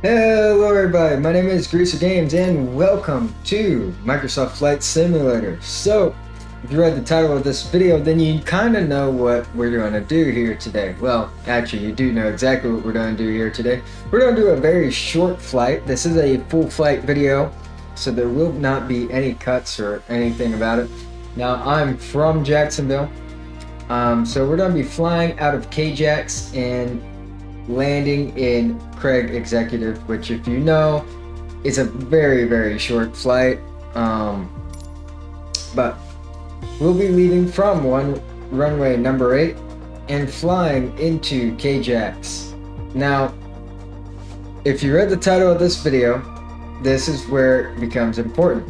Hello everybody, my name is Greaser Games and welcome to Microsoft Flight Simulator. So, if you read the title of this video, then you kind of know what we're going to do here today. Well, actually you do know exactly what we're going to do here today. We're going to do a very short flight. This is a full flight video, so there will not be any cuts or anything about it. Now, I'm from Jacksonville, so we're going to be flying out of KJAX and landing in Craig Executive, which, if you know, is a very short flight. But we'll be leaving from runway number 8 and flying into KJAX. Now, if you read the title of this video, this is where it becomes important.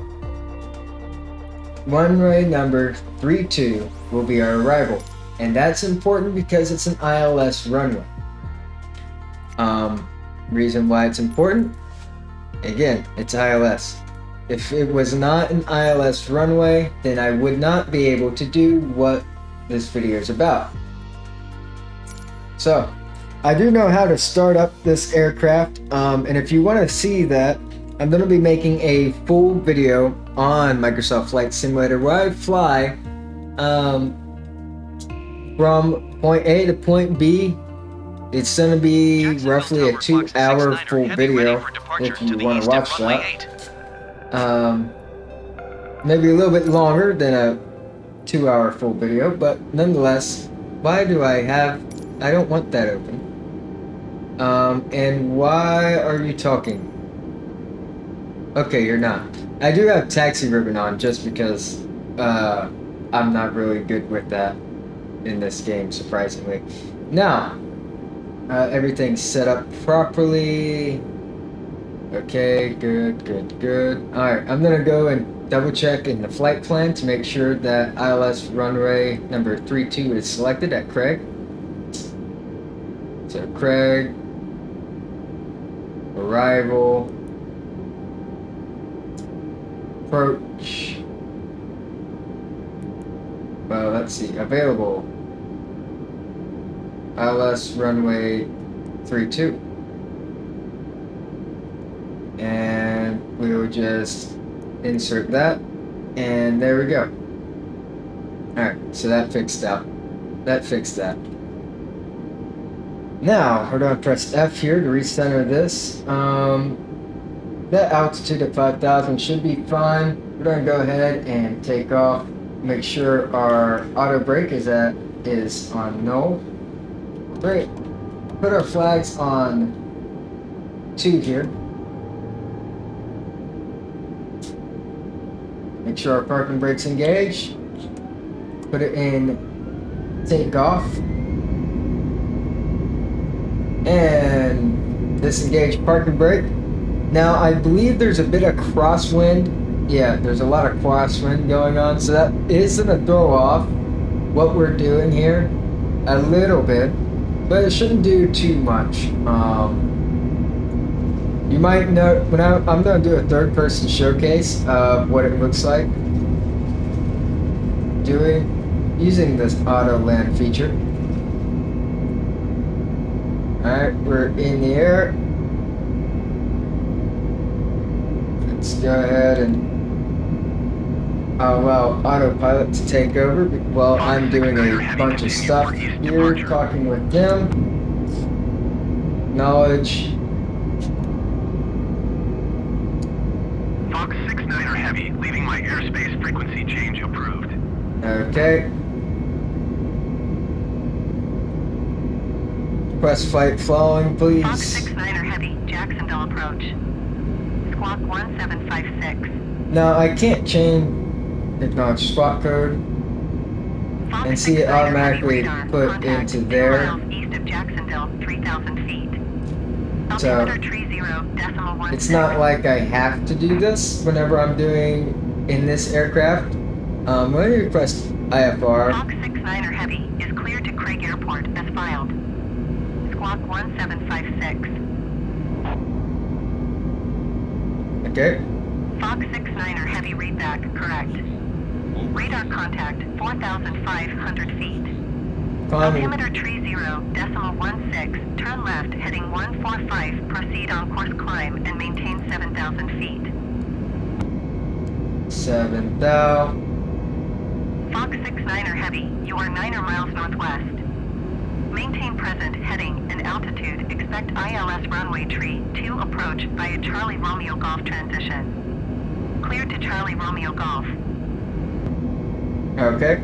Runway number 32 will be our arrival, and that's important because it's an ILS runway. Reason why it's important, again, it's ILS. If it was not an ILS runway, then I would not be able to do what this video is about. So, I do know how to start up this aircraft, and if you want to see that, I'm going to be making a full video on Microsoft Flight Simulator where I fly from point A to point B. It's going to be roughly a 2-hour full video if you want to watch that. Maybe a little bit longer than a 2-hour full video, but nonetheless, why do I don't want that open. And why are you talking? Okay, you're not. I do have taxi ribbon on just because I'm not really good with that in this game, surprisingly. Now, everything's set up properly. Okay, good. Alright, I'm gonna go and double check in the flight plan to make sure that ILS runway number 32 is selected at Craig. So Craig, arrival, approach. Well, let's see, available. ILS runway 32, and we will just insert that, and there we go. Alright, so that fixed that. Now we're going to press F here to recenter this. That altitude at 5,000 should be fine. We're going to go ahead and take off. Make sure our auto brake is on null. Great. Put our flags on 2 here. Make sure our parking brake's engaged. Put it in take off. And disengage parking brake. Now, I believe there's a bit of crosswind. Yeah, there's a lot of crosswind going on, so that is going to throw off what we're doing here a little bit. But it shouldn't do too much. You might know when I'm going to do a third-person showcase of what it looks like using this auto land feature. All right, we're in the air. Let's go ahead and allow autopilot to take over while I'm doing a bunch of stuff here, talking with them. Knowledge. Fox 69er Heavy, leaving my airspace frequency change approved. Okay. Request flight following, please. Fox 69er Heavy, Jacksonville approach. Squawk 1756. Now, I can't acknowledge squawk code and see it automatically put into there. East of Jacksonville, 3,000 feet. So it's not like I have to do this whenever I'm doing in this aircraft. Let me request IFR. Fox 69er Heavy is cleared to Craig Airport as filed. Squawk 1756. Okay. Fox 69er Heavy readback correct. Radar contact 4,500 feet. Climbing. Altimeter tree 0.16, turn left heading 145, proceed on course climb and maintain 7,000 feet. 7,000. Fox 69er Heavy, you are 9 miles northwest. Maintain present heading and altitude, expect ILS runway tree 2 approach via Charlie Romeo Golf transition. Cleared to Charlie Romeo Golf. Okay.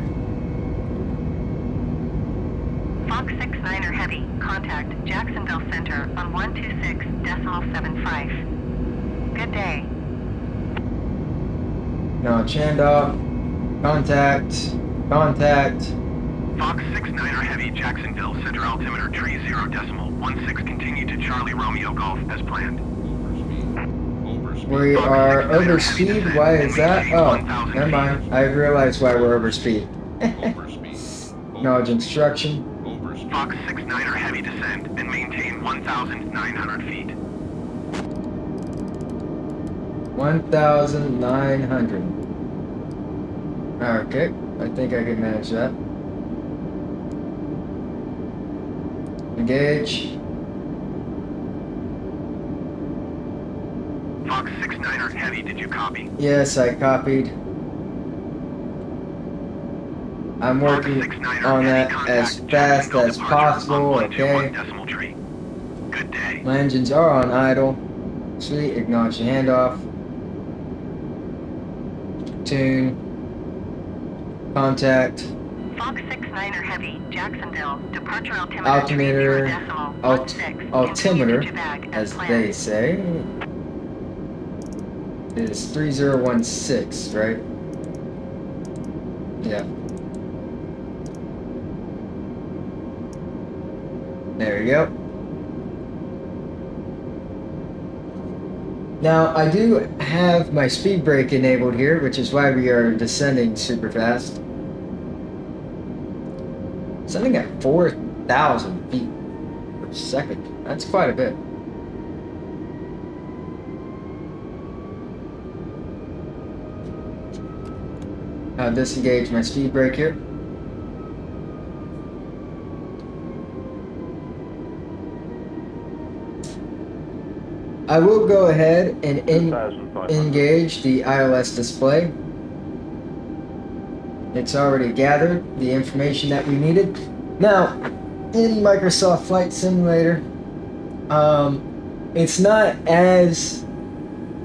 Fox 69er Heavy, contact Jacksonville Center on 126.75. Good day. Launch handoff. Contact. Fox 69er Heavy, Jacksonville, center altimeter tree 0.16, continue to Charlie Romeo Golf as planned. We are over speed. Why is that? Oh, never mind. I realized why we're over speed. Acknowledge instruction. Fox 69er Heavy, descend and maintain 1,900 feet. 1,900. Okay, I think I can manage that. Engage. Fox 69er Heavy, did you copy? Yes, I copied. I'm working on that as fast as possible, okay? Good day. My engines are on idle. Sweet, acknowledge the handoff. Tune. Contact. Fox 69er Heavy, Jacksonville, departure Altimeter. Altimeter, as planned. they say, is 3016, right? Yeah. There we go. Now, I do have my speed brake enabled here, which is why we are descending super fast. Descending at 4,000 feet per second. That's quite a bit. I'll disengage my speed brake here. I will go ahead and engage the ILS display. It's already gathered the information that we needed. Now, in Microsoft Flight Simulator, it's not as...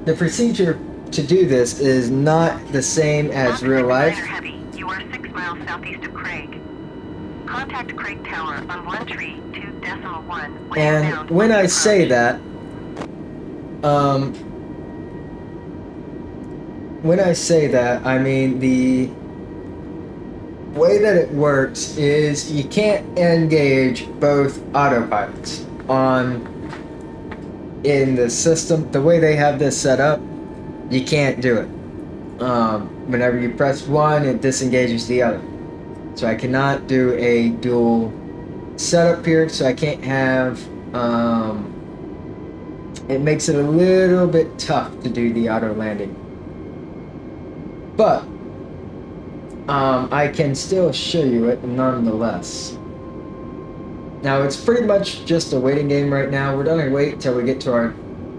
The procedure to do this is not the same as real life. Heavy, you are 6 miles southeast of Craig. Contact Craig Tower on 132.1. And when I say that, I mean the way that it works is you can't engage both autopilots in the system. The way they have this set up, you can't do it. Whenever you press one, it disengages the other. So I cannot do a dual setup here, so I can't have, it makes it a little bit tough to do the auto landing. But, I can still show you it nonetheless. Now, it's pretty much just a waiting game right now. We're gonna wait till we get to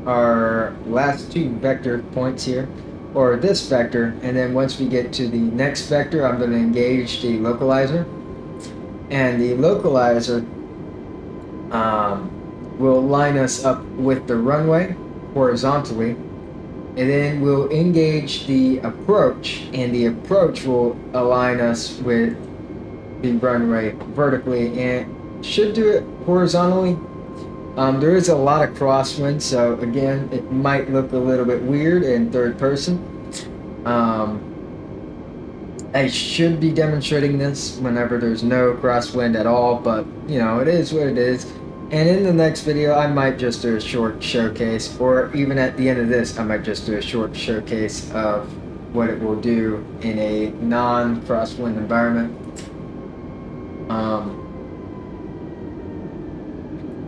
our last 2 vector points here, or this vector, and then once we get to the next vector, I'm going to engage the localizer, and the localizer will line us up with the runway horizontally, and then we'll engage the approach, and the approach will align us with the runway vertically, and should do it horizontally. There is a lot of crosswind, so again, it might look a little bit weird in third person. I should be demonstrating this whenever there's no crosswind at all, but you know, it is what it is. And in the next video, I might just do a short showcase, or even at the end of this, I might just do a short showcase of what it will do in a non-crosswind environment.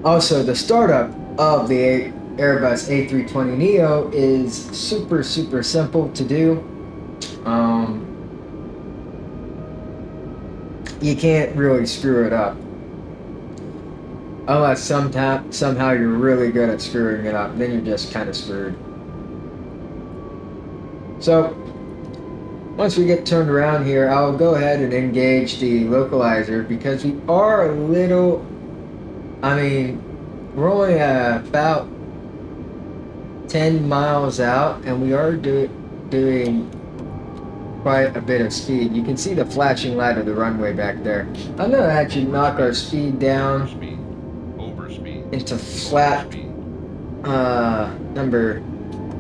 Also, the startup of the Airbus A320neo is super simple to do. you can't really screw it up. Unless somehow you're really good at screwing it up, then you're just kind of screwed. So, once we get turned around here, I'll go ahead and engage the localizer because we are a little, I mean, we're only about 10 miles out and we are doing quite a bit of speed. You can see the flashing light of the runway back there. I'm going to actually knock our speed down into flap number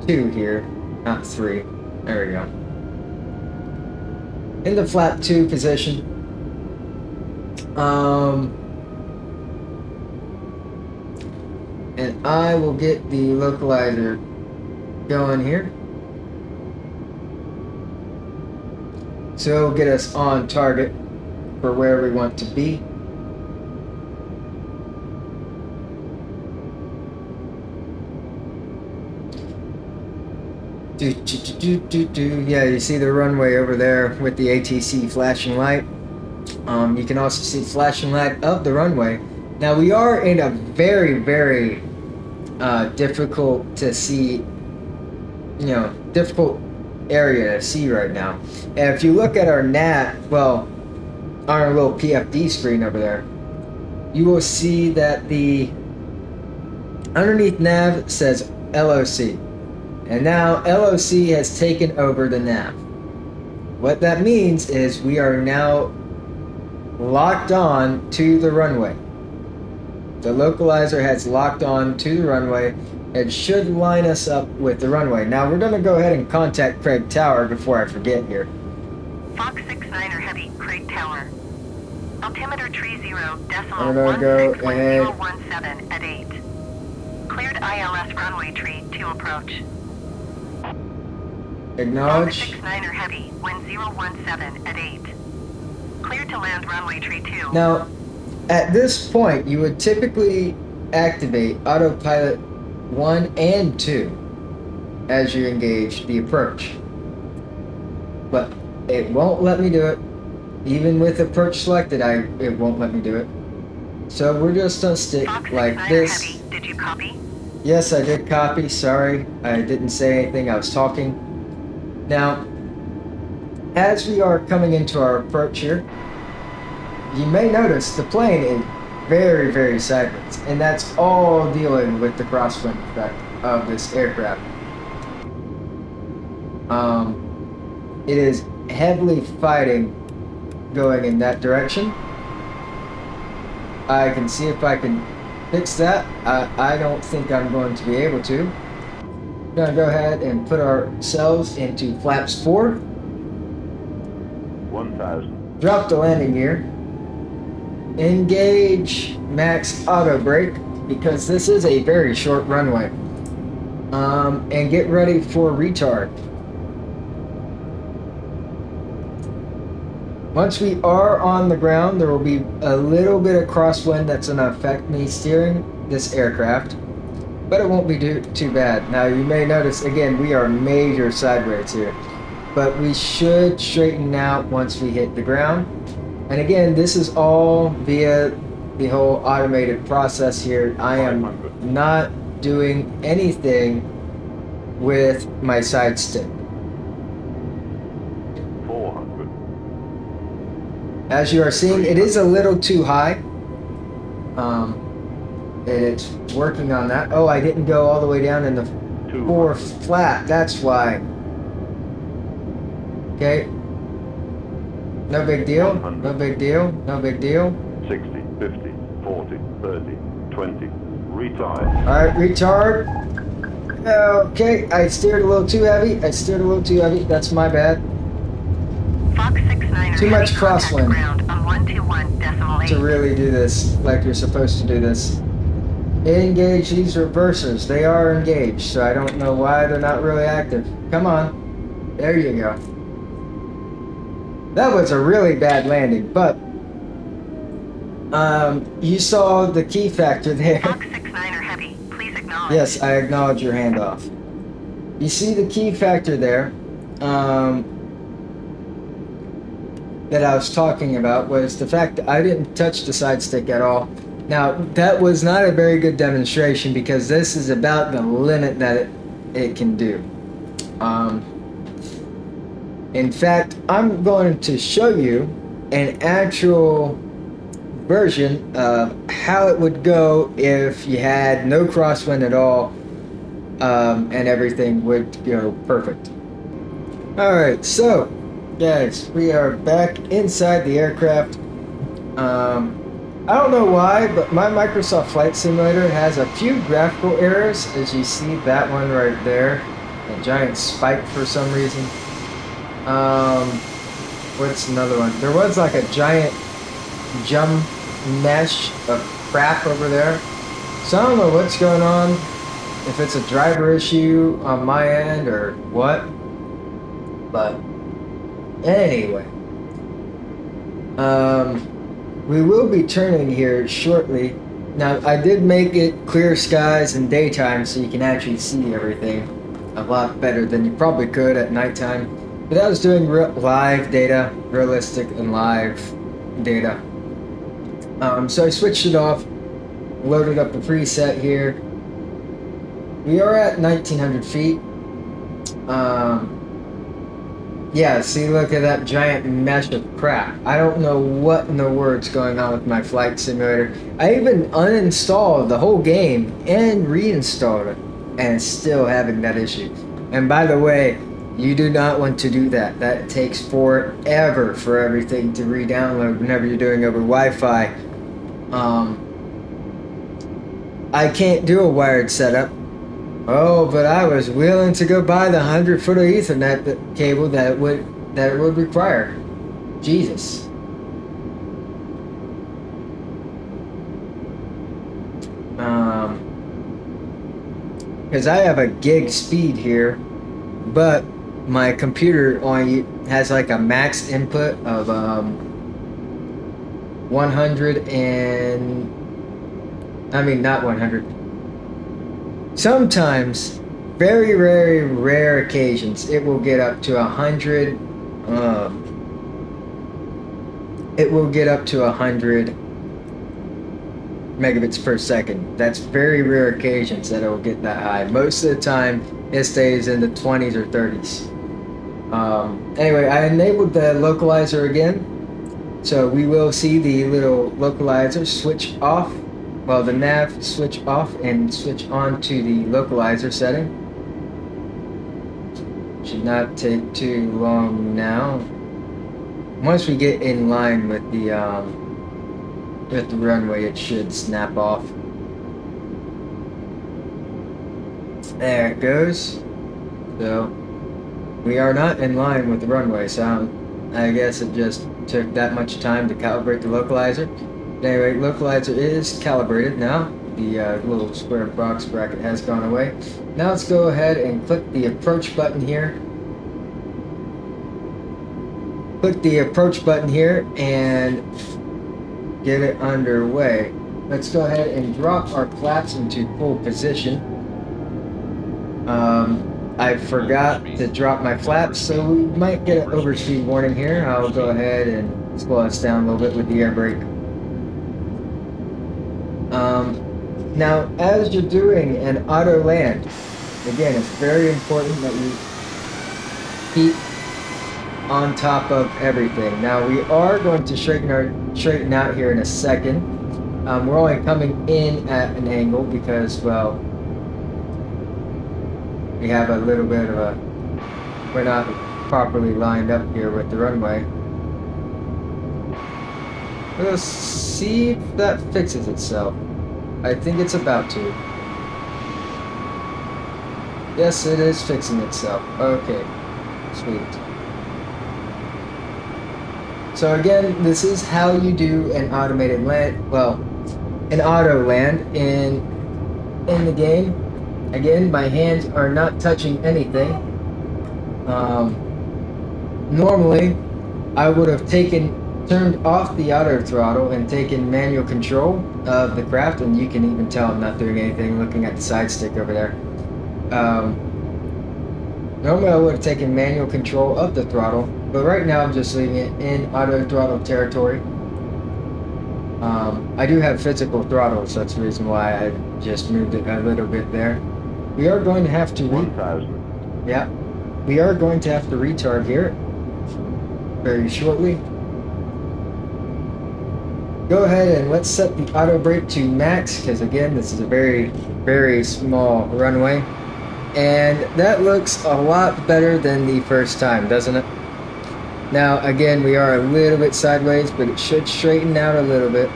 2 here, not 3. There we go. In the flap 2 position. And I will get the localizer going here. So it'll get us on target for where we want to be. Yeah, you see the runway over there with the ATC flashing light. You can also see flashing light of the runway. Now we are in a very, very difficult to see, difficult area to see right now. And if you look at our nav, well, our little PFD screen over there, you will see that the underneath nav says LOC. And now LOC has taken over the nav. What that means is we are now locked on to the runway. The localizer has locked on to the runway. It should line us up with the runway. Now we're going to go ahead and contact Craig Tower before I forget here. Fox 69er Heavy, Craig Tower. Altimeter tree 0 decimal I'm gonna go ahead. 161017 at 8. Cleared ILS runway tree 2 approach. Acknowledge. Fox 69er Heavy, wind 017 at 8. Cleared to land runway tree 2. Now, at this point, you would typically activate autopilot 1 and 2 as you engage the approach. But it won't let me do it. Even with approach selected, it won't let me do it. So we're just gonna stick Fox like 69er this. Heavy, did you copy? Yes, I did copy. Sorry, I didn't say anything. I was talking. Now, as we are coming into our approach here, you may notice the plane is very, very sideways, and that's all dealing with the crosswind effect of this aircraft. It is heavily fighting going in that direction. I can see if I can fix that. I don't think I'm going to be able to. I'm gonna go ahead and put ourselves into flaps 4. 1000. Drop the landing gear. Engage max auto brake because this is a very short runway. And get ready for retard. Once we are on the ground, there will be a little bit of crosswind that's going to affect me steering this aircraft, but it won't be too bad. Now you may notice, again, we are major sideways here, but we should straighten out once we hit the ground. And again, this is all via the whole automated process here. I am not doing anything with my side stick. 400. As you are seeing, it is a little too high. And it's working on that. Oh, I didn't go all the way down in the 4 flat. That's why. Okay. No big deal. No big deal. No big deal. 60, 50, 40, 30, 20. Retire. Alright, retard. Okay, I steered a little too heavy. That's my bad. Fox 69er Too much Heavy, contact crosswind. ground on 121.8. To really do this like you're supposed to do this. Engage these reversers. They are engaged, so I don't know why they're not really active. Come on. There you go. That was a really bad landing, but you saw the key factor there. Fox 69er Heavy, please acknowledge. Yes, I acknowledge your handoff. You see the key factor there. that I was talking about was the fact that I didn't touch the side stick at all. Now, that was not a very good demonstration because this is about the limit that it can do. In fact, I'm going to show you an actual version of how it would go if you had no crosswind at all, and everything would go perfect. Alright, so guys, we are back inside the aircraft. I don't know why, but my Microsoft Flight Simulator has a few graphical errors, as you see that one right there, a giant spike for some reason. What's another one? There was like a giant jump mesh of crap over there. So I don't know what's going on, if it's a driver issue on my end or what. But anyway, we will be turning here shortly. Now, I did make it clear skies and daytime so you can actually see everything a lot better than you probably could at nighttime. But I was doing live data, realistic and live data. So I switched it off, loaded up a preset here. We are at 1900 feet. Yeah, see, look at that giant mesh of crap. I don't know what in the world's going on with my flight simulator. I even uninstalled the whole game and reinstalled it, and still having that issue. And by the way, you do not want to do that. That takes forever for everything to re-download whenever you're doing over Wi-Fi. I can't do a wired setup. Oh, but I was willing to go buy the 100-foot of Ethernet cable that it would require. Jesus. Because I have a gig speed here, but my computer only has like a max input of 100 and not 100. Sometimes, very rare occasions, it will get up to 100. It will get up to 100 megabits per second. That's very rare occasions that it will get that high. Most of the time, it stays in the 20s or 30s. Anyway, I enabled the localizer again, so we will see the little localizer switch off. Well, the nav switch off and switch on to the localizer setting. Should not take too long now. Once we get in line with the runway, it should snap off. There it goes. So we are not in line with the runway, so I guess it just took that much time to calibrate the localizer. Anyway, localizer is calibrated now. The little square box bracket has gone away. Now let's go ahead and click the approach button here. Click the approach button here and get it underway. Let's go ahead and drop our flaps into full position. I forgot to drop my flaps, so we might get an overspeed warning here. I'll go ahead and slow us down a little bit with the air brake. Now, as you're doing an auto land, again, it's very important that you keep on top of everything. Now, we are going to straighten out here in a second. We're only coming in at an angle because, well, we have a little bit of a, we're not properly lined up here with the runway. Let's see if that fixes itself. I think it's about to. Yes, it is fixing itself. Okay, sweet. So again, this is how you do an automated land, well, an auto land in the game. Again, my hands are not touching anything. Normally, I would have turned off the auto throttle and taken manual control of the craft, and you can even tell I'm not doing anything looking at the side stick over there. Normally I would have taken manual control of the throttle But right now I'm just leaving it in auto throttle territory. I do have physical throttle, so that's the reason why I just moved it a little bit there. We are going to have to 1,000. yeah, we are going to have to retard here very shortly. Go ahead and let's set the auto brake to max, because again, this is a very, very small runway. And that looks a lot better than the first time, doesn't it? Now, again, we are a little bit sideways, but it should straighten out a little bit.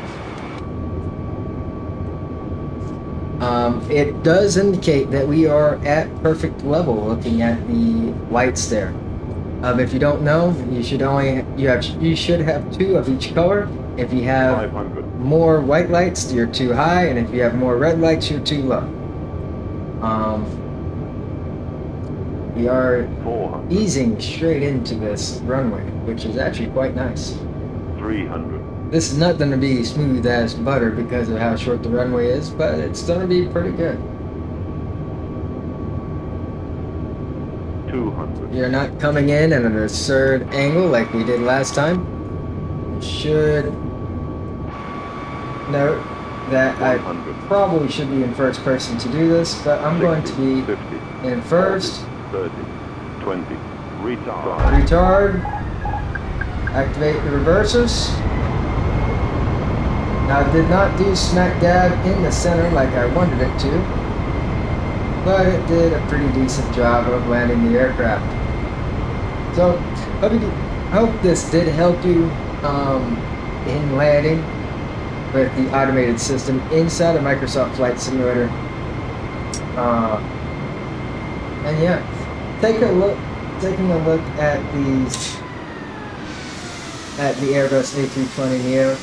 It does indicate that we are at perfect level looking at the lights there. If you don't know, you should have 2 of each color. If you have 500. more white lights, you're too high, and if you have more red lights, you're too low. We are 400. easing straight into this runway, which is actually quite nice. 300. This is not going to be smooth as butter because of how short the runway is, but it's going to be pretty good. 200. You're not coming in at an absurd angle like we did last time. You should note that I 100. probably should be in first person to do this, but I'm going to be 50. in first. 30. 20. Retard. Retard. Activate the reversers. Now, I did not do smack dab in the center like I wanted it to, but it did a pretty decent job of landing the aircraft. So, hope this did help you in landing with the automated system inside of Microsoft Flight Simulator. And yeah, taking a look at the Airbus A320 Neo.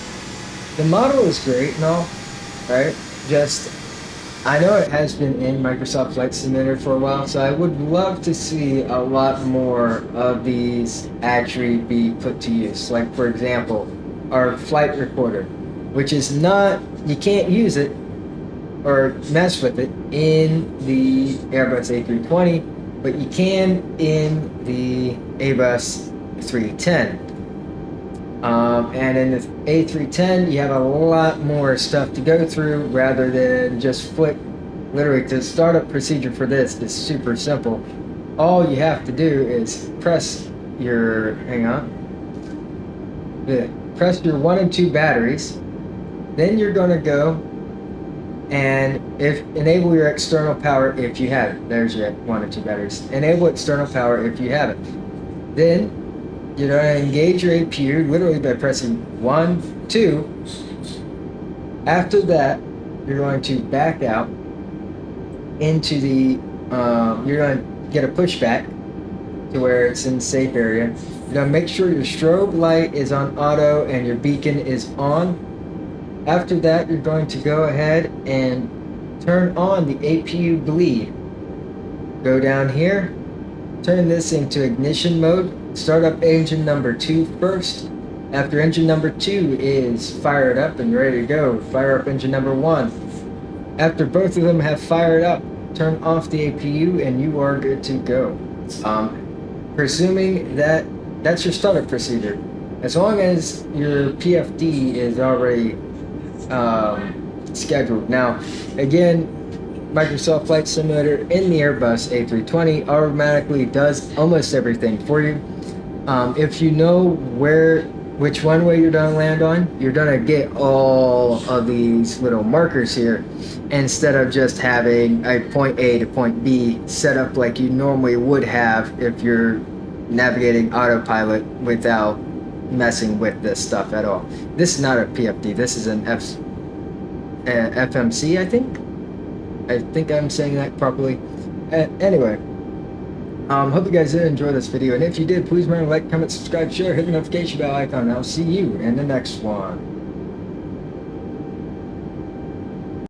The model is great and all, right? Just, I know it has been in Microsoft Flight Simulator for a while, so I would love to see a lot more of these actually be put to use. Like, for example, our flight recorder, which is not, you can't use it or mess with it in the Airbus A320, but you can in the Airbus A310. And in the A310, you have a lot more stuff to go through rather than just flick. Literally, the startup procedure for this is super simple. All you have to do is press your, press your 1 and 2 batteries. Then you're going to go and enable your external power if you have it. There's your 1 and 2 batteries. Enable external power if you have it. Then you're going to engage your APU literally by pressing 1, 2. After that, you're going to back out into the, you're going to get a pushback to where it's in safe area. You're going to make sure your strobe light is on auto and your beacon is on. After that, you're going to go ahead and turn on the APU bleed. Go down here, turn this into ignition mode. Start up engine number 2 first. After engine number 2 is fired up and ready to go, fire up engine number 1. After both of them have fired up, turn off the APU and you are good to go. Presuming that that's your startup procedure. As long as your PFD is already scheduled. Now, again, Microsoft Flight Simulator in the Airbus A320 automatically does almost everything for you. If you know which runway you're going to land on, you're going to get all of these little markers here instead of just having a point A to point B set up like you normally would have if you're navigating autopilot without messing with this stuff at all. This is not a PFD, this is an FMC, I think. I think I'm saying that properly. Anyway. Hope you guys did enjoy this video, and if you did, please remember to like, comment, subscribe, share, hit the notification bell icon, and I'll see you in the next one.